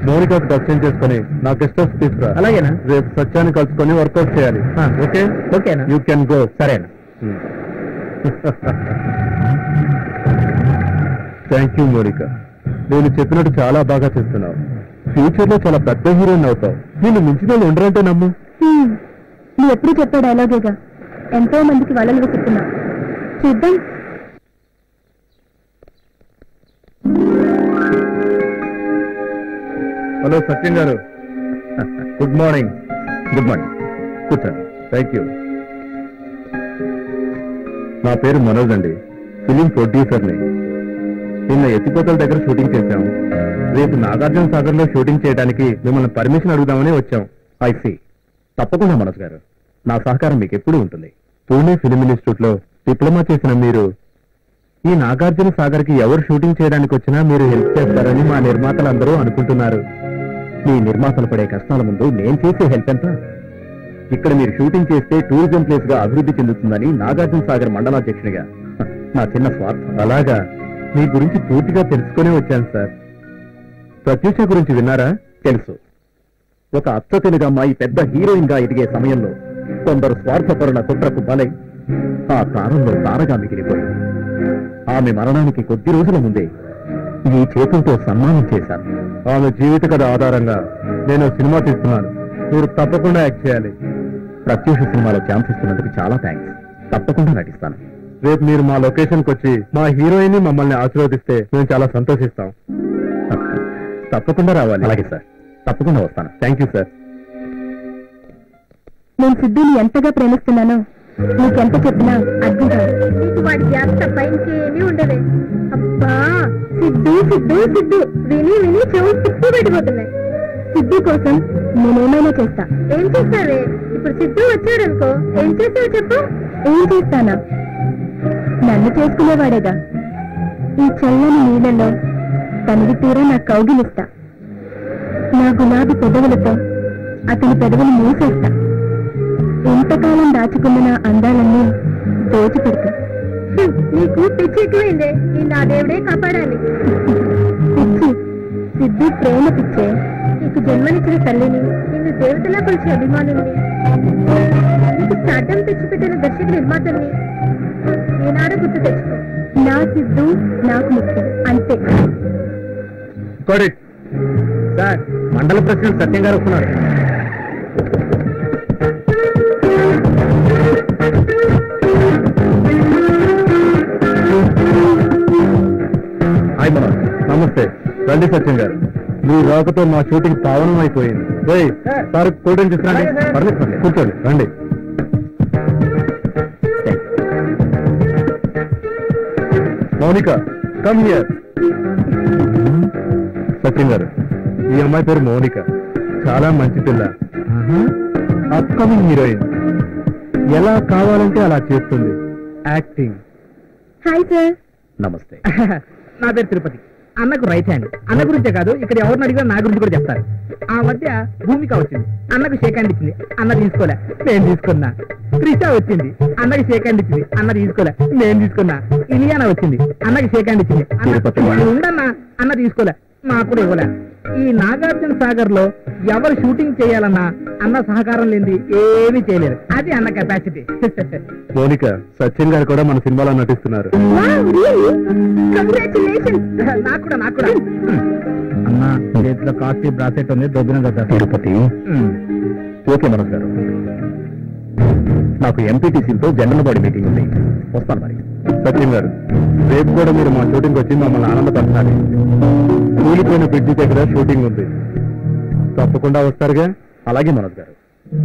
మౌనికాకు దర్శనం చేసుకుని నా గెస్ట్ హౌస్ తీసుకురా. అలాగేనా? రేపు సత్యాన్ని కలుసుకొని వర్కౌట్ చేయాలి. ఓకే ఓకేనా? You can go. సరేనా? థ్యాంక్ యూ మౌనిక, నేను చెప్పినట్టు చాలా బాగా చేస్తున్నావు. ఫ్యూచర్ లో చాలా పెద్ద హీరోయిన్ అవుతావు. నేను మించిన వాళ్ళు ఉండరంటే నమ్ము. నువ్వు ఎప్పుడు చెప్పే డైలాగేగా, ఎంతో మందికి వలలు వెతుకుతున్నా. చూద్దాం. Hello Satyam garu. Good morning. Good morning. కూర్చోండి. Thank you. నా పేరు మనోజ్ అండి, ఫిలిం ప్రొడ్యూసర్ని. నిన్న ఎత్తిపోతల దగ్గర షూటింగ్ చేశాం. రేపు నాగార్జున సాగర్ లో షూటింగ్ చేయడానికి మిమ్మల్ని పర్మిషన్ అడుగుదామని వచ్చాం. ఐసీ. తప్పకుండా మనోజ్ గారు, నా సహకారం మీకు ఎప్పుడూ ఉంటుంది. పూణే ఫిలిం ఇన్స్టిట్యూట్ లో డిప్లొమా చేసిన మీరు ఈ నాగార్జున సాగర్ కి ఎవరు షూటింగ్ చేయడానికి వచ్చినా మీరు హెల్ప్ చేస్తారని మా నిర్మాతలందరూ అనుకుంటున్నారు. మీ నిర్మాతలు పడే కష్టాల ముందు నేను చేసే హెల్ప్ ఎంత? ఇక్కడ మీరు షూటింగ్ చేస్తే టూరిజం ప్లేస్ గా అభివృద్ధి చెందుతుందని నాగార్జున సాగర్ మండలాధ్యక్షునిగా నా చిన్న స్వార్థం. అలాగా మీ గురించి పూర్తిగా తెలుసుకునే వచ్చాను సార్. ప్రత్యూష గురించి విన్నారా? తెలుసు. ఒక అచ్చ తెలుగు అమ్మాయి పెద్ద హీరోయిన్ గా ఎదిగే సమయంలో కొందరు స్వార్థపరుల కుట్రకు బలై ఆ తారంలో తారగా మిగిలిపోయింది. ఆమె మరణానికి కొద్ది రోజుల ముందే ఈ చేతులతో సన్మానం చేశాను. ఆమె జీవిత కథ ఆధారంగా నేను సినిమా తీస్తున్నాను. మీరు తప్పకుండా యాక్ట్ చేయాలి. ప్రత్యూష సినిమాలో ఛాన్స్ ఇస్తున్నందుకు చాలా థ్యాంక్స్. తప్పకుండా నటిస్తాను. రేపు మీరు మా లొకేషన్కి వచ్చి మా హీరోయిన్ ని మమ్మల్ని ఆశీర్వదిస్తే మేము చాలా సంతోషిస్తాం. తప్పకుండా రావాలి. అలాగే సార్, తప్పకుండా వస్తాను. Thank you sir. నేను సిద్ధుని ఎంతగా ప్రేమిస్తున్నానో నీకెంత చెప్పినా అర్థం కాదు. నీకు వాడి గ్యాప్ తప్ప ఇంకేమీ ఉండవే. అబ్బా సిద్ధు సిద్ధు సిద్ధు విని విని చెవు తిప్పి పెట్టిపోతున్నాయి. సిద్ధు కోసం నేనేమైనా చేస్తా. ఏం చేస్తావే? ఇప్పుడు సిద్ధు వచ్చాడనుకో, ఏం చేస్తావు చెప్పు? ఏం చేస్తానా? నన్ను చేసుకునేవాడేగా. ఈ చల్లని నీళ్ళలో తనివి తీరా నా కౌగిలిస్తా. నా గులాబీ పెదవులతో అతని పెదవులు మూసేస్తా. ఎంతకాలం దాచుకున్న నా అందాలన్నీ దోచిపెడతా. నీకు పిచ్చి ఎక్కువైందే. నిన్న ఆ దేవుడే కాపాడాలి. పిచ్చి సిద్ధు ప్రేమ పిచ్చే. నీకు జన్మనిచ్చిన తల్లిని, నిన్ను దేవతలా కొలిచే అభిమానుల్ని, నీకు స్టార్టం తెచ్చిపెట్టిన దర్శక నిర్మాతల్ని ఏనాడో గుర్తు తెచ్చుకో. నా సిద్ధు నాకు ముఖ్యం, అంతే. సార్, మండల ప్రెసిడెంట్ సత్యం గారు వస్తున్నారు. హాయ్ మనోజ్. నమస్తే. రండి సత్యం గారు. మీ రాకతో మా షూటింగ్ పావనం అయిపోయింది. సార్ కూల్ డ్రింక్ తీసుకురండి. పర్లేదు పర్లేదు, కూర్చోండి. రండి. Mounika, come here. సత్యం గారు, ఈ అమ్మాయి పేరు మౌనిక. చాలా మంచి పిల్ల. Upcoming heroine. ఎలా కావాలంటే అలా చేస్తుంది యాక్టింగ్. Hi sir. నమస్తే. నా పేరు తిరుపతి. అన్నకు రైట్ హ్యాండ్. అన్న గురించే కాదు, ఇక్కడ ఎవరిని అడిగినా నా గురించి కూడా చెప్తారు. ఆ మధ్య భూమిక వచ్చింది, అన్నకు షేక్ హ్యాండ్ ఇచ్చింది, అన్న తీసుకోలే, నేను తీసుకున్నా. త్రిష వచ్చింది, అన్నకి షేక్ హ్యాండ్ ఇచ్చింది, అన్న తీసుకోలే, నేను తీసుకున్నా. ఇలియానా వచ్చింది, అన్నకి షేక్ హ్యాండ్ ఇచ్చింది, ఉండన్నా, అన్న తీసుకోలే, నాకు కూడా ఇవ్వలే. ఈ నాగార్జున సాగర్ లో ఎవరు షూటింగ్ చేయాలన్నా అన్న సహకారం లేని ఏమీ చేయలేరు. అది అన్న కెపాసిటీ. మౌనిక, సత్యం గారు కూడా మన సినిమాలో నటిస్తున్నారు. నాకు కూడా అన్న చేతిలో కాస్ట్లీ బ్రాసెట్ ఉంది, దొబ్బిన కదా. తిరుపతి. ఓకే మనోజ్ గారు, నాకు ఎంపీటీసీతో జనరల్ బాడీ మీటింగ్ ఉంది, వస్తాను మరి. సత్యం గారు, రేపు కూడా మీరు మా షూటింగ్ వచ్చి మమ్మల్ని ఆనందపరచాలి. కూలిపోయిన బ్రిడ్జి దగ్గర షూటింగ్ ఉంది, తప్పకుండా వస్తారుగా? అలాగే మనోజ్ గారు,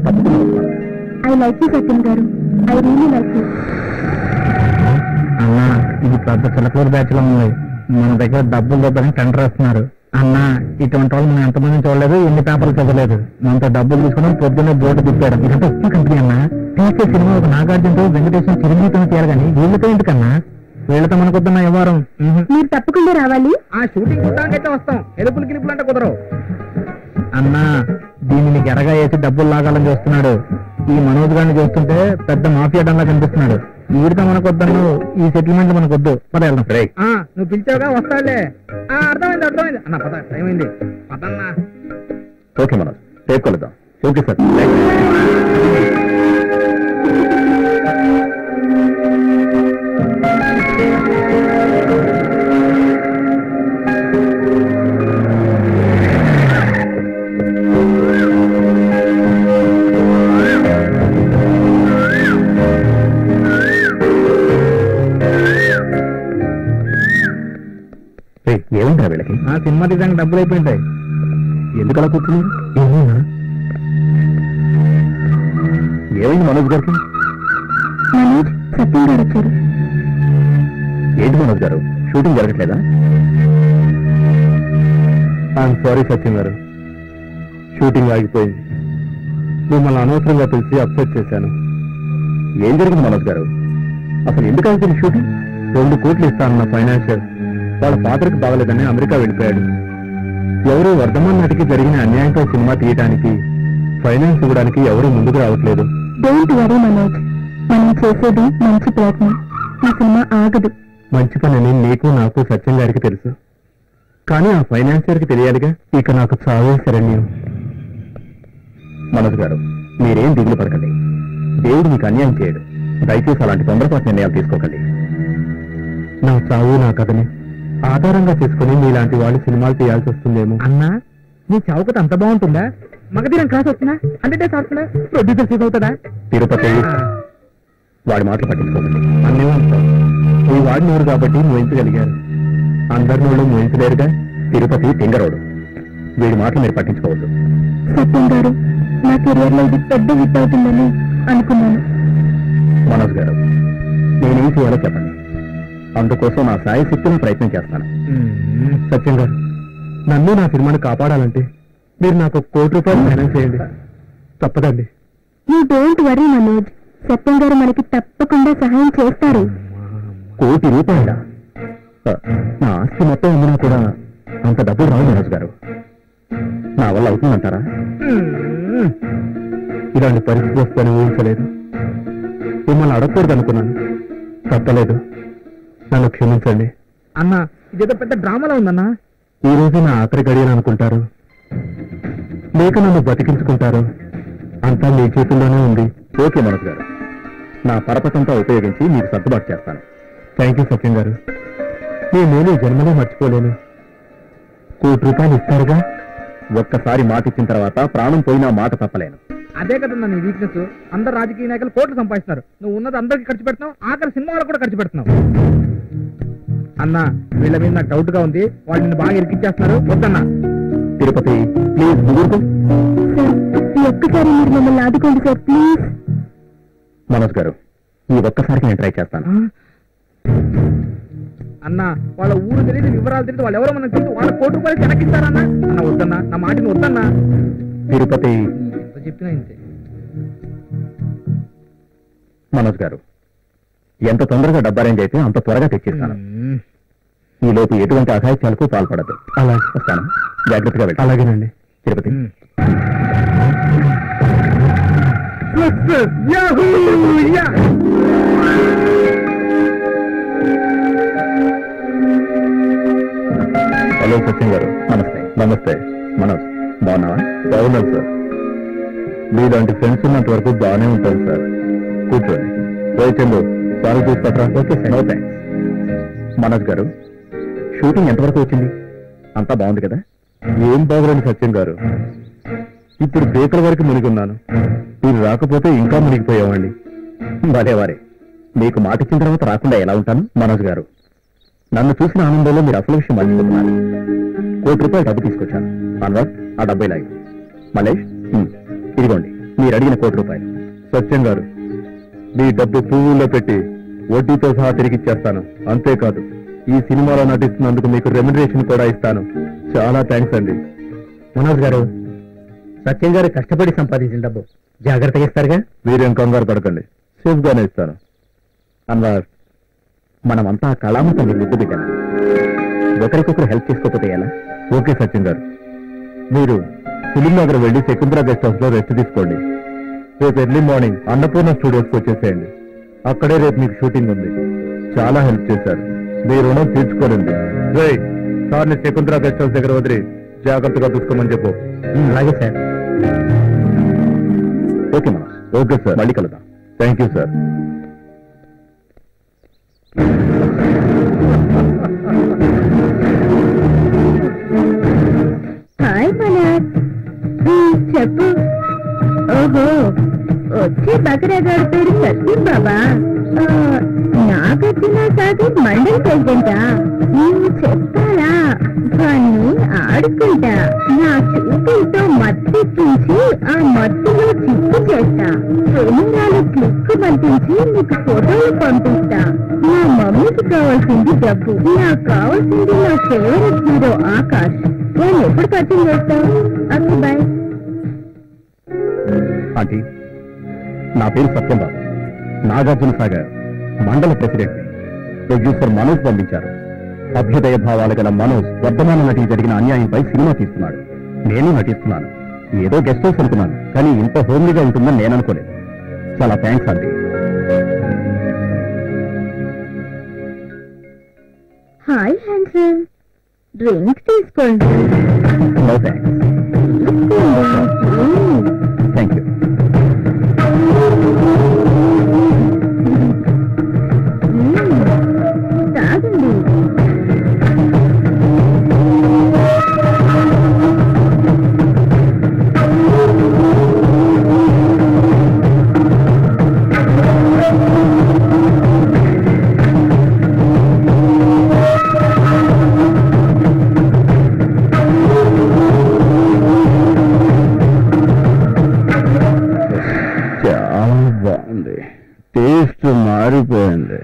తప్పకుండా వస్తాను. ఐ లైక్ యూ సత్యం గారు. I really like you. అన్న, ఇది పెద్ద చిలకూరు బ్యాచ్ లో ఉంది. మన దగ్గర డబ్బులు దొబ్బని టెండర్ వేస్తున్నారు. అన్న, ఇటువంటి వాళ్ళు మనం ఎంతమంది చూడలేదు, ఎన్ని పేపర్లు చదవలేదు. మనతో డబ్బులు తీసుకున్నాం, పొద్దున్నే బోర్డు తిప్పాడు. ఇదంతా ఉప్పు కంపెనీ అన్న. తీసే సినిమా ఒక నాగార్జునతో వెంకటేశ్వర చిరంజీవితో చేయాలి కానీ వీళ్ళతో ఎందుకన్నా? వీళ్ళతో మనకొద్దన్న వ్యవహారం. మీరు తప్పకుండా రావాలి. ఆ షూటింగ్ చూడడానికైతే వస్తాం, ఎలుపులు గిలుపులు అంటే కుదరవు. అన్నా, దీన్ని నీకు ఎరగా వేసి డబ్బులు లాగాలని చూస్తున్నాడు. ఈ మనోజ్ గారిని చూస్తుంటే పెద్ద మాఫియా డంలా కనిపిస్తున్నాడు. వీడితో మనకొద్దను, ఈ సెటిల్మెంట్ మనకొద్దు. పద వెళ్దాం. నువ్వు పిలిచావుగా, వస్తాడులే. అర్థమైంది అన్న, పద, టైం అయింది. పదన్నా. ఓకే మనోజ్, రేపు కలుద్దాం. Okay sir. ఏముంటారు వీళ్ళకి? సినిమా తీసాక డబ్బులు అయిపోయింటాయి. ఎందుకు అలా కూర్చున్నారు? ఏమైంది మనోజ్ గారికి? మనోజ్, సత్యం గారు వచ్చారు. ఏంటి Manoj garu, shooting జరగట్లేదా? I'm sorry సత్యం గారు, షూటింగ్ ఆగిపోయింది. మిమ్మల్ని అనవసరంగా పిలిచి అప్సెట్ చేశాను. ఏం జరిగింది మనోజ్ గారు? అసలు ఎందుకు ఆగిపోయింది షూటింగ్? 2 కోట్లు ఇస్తానన్న ఫైనాన్షియల్ వాళ్ళ ఫాదర్కి బాగలేదని అమెరికా వెళ్ళిపోయాడు. ఎవరు వర్ధమాన్ నటికి జరిగిన అన్యాయంపై సినిమా తీయడానికి ఫైనాన్స్ ఇవ్వడానికి ఎవరూ ముందుకు రావట్లేదు. డోంట్ వరీ మనోజ్, మనం చేసేది మంచి ప్రయత్నం. ఈ సినిమా ఆగదు. మంచి పనని నీకు నాకు సత్యం గారికి తెలుసు, కానీ ఆ ఫైనాన్షియర్కి తెలియాలిగా. ఇక నాకు చావే శరణ్యం. మనోజ్ గారు, మీరేం దిగులు పడకండి. దేవుడు మీకు అన్యాయం చేయడు. దయచేసి అలాంటి తొందరపాటు నిర్ణయాలు తీసుకోకండి. నా చావు నా కథని ఆధారంగా చేసుకుని మీలాంటి వాళ్ళు సినిమాలు తీయాల్సి వస్తుందేమో. అన్నా, నీ చౌకత అంత బాగుంటుందా? మగధీరం క్లాస్ వస్తున్నా, 100 days ఆడుతున్నా, ప్రొడ్యూసర్ సీట్ అవుతుందా? తిరుపతి, వాడి మాటలు పట్టించుకోకండి. అన్నేమంటావు? ఈ వాడి నోరు కాబట్టి మోయించగలిగారు, అందరి నోళ్ళు మోయించలేరుగా. తిరుపతి తింగరోడు, వీడి మాటలు మీరు పట్టించుకోవద్దు. సత్యం గారు, నా కెరియర్ లో ఇది పెద్ద హిట్ అవుతుందని అనుకున్నాను. మనోజ్ గారు, నేనేం చేయాలో చెప్పండి. అందుకోసం నా సాయశక్తిని ప్రయత్నం చేస్తాను. సత్యం గారు, నన్ను నా సినిమాని కాపాడాలంటే మీరు నాకు 1 కోటి రూపాయలు ఫైనాన్స్ చేయండి. తప్పదండి. యూ డోంట్ వరీ మనోజ్, సత్యం గారు మనకి తప్పకుండా సహాయం చేస్తారు. 1 కోటి రూపాయల? నా ఆస్తి మొత్తం ఉందినా కూడా అంత డబ్బులు రావు మనోజ్ గారు. నా వల్ల అవుతుందంటారా? ఇలాంటి పరిస్థితి వస్తుందని ఊహించలేదు. మిమ్మల్ని అడగకూడదు అనుకున్నాను, తప్పలేదు. నన్ను క్షమించండి. అన్నా, ఇదేదో పెద్ద డ్రామాలో ఉందన్నా. ఈ రోజు నా ఆఖరి గడియని అనుకుంటారు, లేక నన్ను బతికించుకుంటారు. అంతా మీ చేతుల్లోనే ఉంది. ఓకే మనోజ్ గారు, నా పరపతంతా ఉపయోగించి మీకు సర్దుబాటు చేస్తాను. థ్యాంక్ యూ సత్యం గారు, మీ మేలు జన్మలో మర్చిపోలేను. 1 కోటి రూపాయలు ఇస్తారుగా? ఒక్కసారి మాట ఇచ్చిన తర్వాత ప్రాణం పోయినా మాట తప్పలేను. అదే కదన్నా నీ వీక్నెస్. అందరు రాజకీయ నాయకులు కోట్లు సంపాదిస్తున్నారు, నువ్వు ఉన్నది అందరికి ఖర్చు పెడుతున్నావు, ఆఖరి సినిమాలకు కూడా ఖర్చు పెడుతున్నావు. అన్నా, వీళ్ళ మీద నాకు డౌట్ గా ఉంది, వాళ్ళు నిన్ను బాగా ఇరికిచ్చేస్తున్నారు. వద్దన్నా. తిరుపతి ప్లీజ్ ఊరుకో. సార్, ఈ ఒక్కసారి మీరు మమ్మల్ని ఆదుకోండి సార్, ప్లీజ్. మనోజ్ గారు, ఈ ఒక్కసారికి నేను ట్రై చేస్తాను. అన్నా, వాళ్ళ ఊరు తెలియదు, వివరాలు తెలియదు, వాళ్ళు ఎవరో మనకు తెలియదు, వాళ్ళ 1 కోటి రూపాయలు వెనకిస్తారన్నా. అన్న వద్దన్నా, నా మాటని వద్దన్నా. తిరుపతి, ఎంత చెప్పినా ఇంతే. మనోజ్ గారు, ఎంత తొందరగా డబ్బు అరేంజ్ అయితే అంత త్వరగా తెచ్చిస్తాను. ఈ లోపు ఎటువంటి అఘాయిత్యాలకు పాల్పడదు. అలా వస్తాను, జాగ్రత్తగా వెళ్ళి. అలాగేనండి. తిరుపతి. హలో సత్యం గారు, నమస్తే. నమస్తే మనోజ్, బాగున్నావా? బాగున్నాను సార్. మీలాంటి ఫ్రెండ్స్ ఉన్నంత వరకు బాగానే ఉంటాను సార్. కూర్చోండి. చందు, సారీ చూసుకుంటారా? Okay sir. No thanks. Manoj garu, shooting ఎంతవరకు వచ్చింది? అంతా బాగుంది కదా? ఏం బాగుంది సత్యం గారు, ఇప్పుడు బేకల వరకు మునిగున్నాను. మీరు రాకపోతే ఇంకా మునిగిపోయేవాడిని. వారే మీకు మాట ఇచ్చిన తర్వాత రాకుండా ఎలా ఉంటాను? మనోజ్ గారు, నన్ను చూసిన ఆనందంలో మీరు అసలు విషయం మర్చిపోతున్నారు. 1 కోటి రూపాయలు డబ్బు తీసుకొచ్చాను. అన్వర్, ఆ డబ్బు ఇలాగే. మలేష్, ఇదిగోండి మీరు అడిగిన 1 కోటి రూపాయలు. సత్యం గారు, మీ డబ్బు పువ్వుల్లో పెట్టి వడ్డీతో సహా తిరిగిచ్చేస్తాను. అంతేకాదు, ఈ సినిమాలో నటిస్తున్నందుకు మీకు రెమ్యునరేషన్ కూడా ఇస్తాను. చాలా థ్యాంక్స్ అండి. మనోజ్ గారు, సత్యం గారు కష్టపడి సంపాదించిన డబ్బు జాగ్రత్తగా ఇస్తారుగా? మీరేం కంగారు పడకండి, సేఫ్ గానే ఇస్తాను. అన్వర్, మనమంతా కళామతల్ని ముద్దు బిడ్డలు. ఒకరికొకరు హెల్ప్ చేసుకోకపోతే ఎలా? ఓకే సత్యం గారు, మీరు ఫిలిం నగర్ వెళ్ళి శకుంతల గెస్ట్ హౌస్ లో రెస్ట్ తీసుకోండి. రేపు ఎర్లీ మార్నింగ్ అన్నపూర్ణ స్టూడియోస్కి వచ్చేసేయండి. అక్కడే రేపు మీకు షూటింగ్ ఉంది. చాలా హెల్ప్ చేశారు, మీ రుణం తీర్చుకోలేదు. సార్ని శకుంతల గెస్ట్ హౌస్ దగ్గర వదిలి జాగ్రత్తగా చూసుకోమని చెప్పు. అలాగే sir. Okay Manoj. Okay sir, మళ్ళీ కలుద్దాం. Thank you sir. Hi Manoj, చెప్పు. ఓహో, వచ్చే బకరాగాడి పేరు సత్యం బాబా. నాగార్జున సాగర్ మండల్ ప్రెసిడెంటా? నువ్వు చెప్తారా? కానీ ఆడుకుంటా నా చూపులతో మత్తెక్కించి ఆ మత్తులో చిక్కు చేస్తా కెమెరాలు క్లిక్ పంపించి నీకు ఫోటోలు పంపిస్తా నా మమ్మీకి కావాల్సింది డబ్బు నాకు కావాల్సింది నా ఫేవరెట్ హీరో ఆకాష్ నేను ఎప్పుడు పరిచయం చేస్తావు ఓకే బాయ్ ఆంటీ నా పేరు సత్యంబాబు నాగార్జున సాగర్ మండల ప్రెసిడెంట్ ప్రొడ్యూసర్ మనోజ్ పంపించారు అభ్యుదయ భావాలు గల మనోజ్ వర్ధమాన నటికి జరిగిన అన్యాయంపై సినిమా తీస్తున్నాడు నేను నటిస్తున్నాను ఏదో గెస్ట్ హౌస్ అనుకున్నాను కానీ ఇంత హోమ్లీగా ఉంటుందని నేను అనుకోలేదు చాలా thanks aunty hi handsome drink తీసుకోండి నో థ్యాంక్స్ థ్యాంక్ యూ తాగండి చాలా బాగుంది టేస్ట్ మారిపోయింది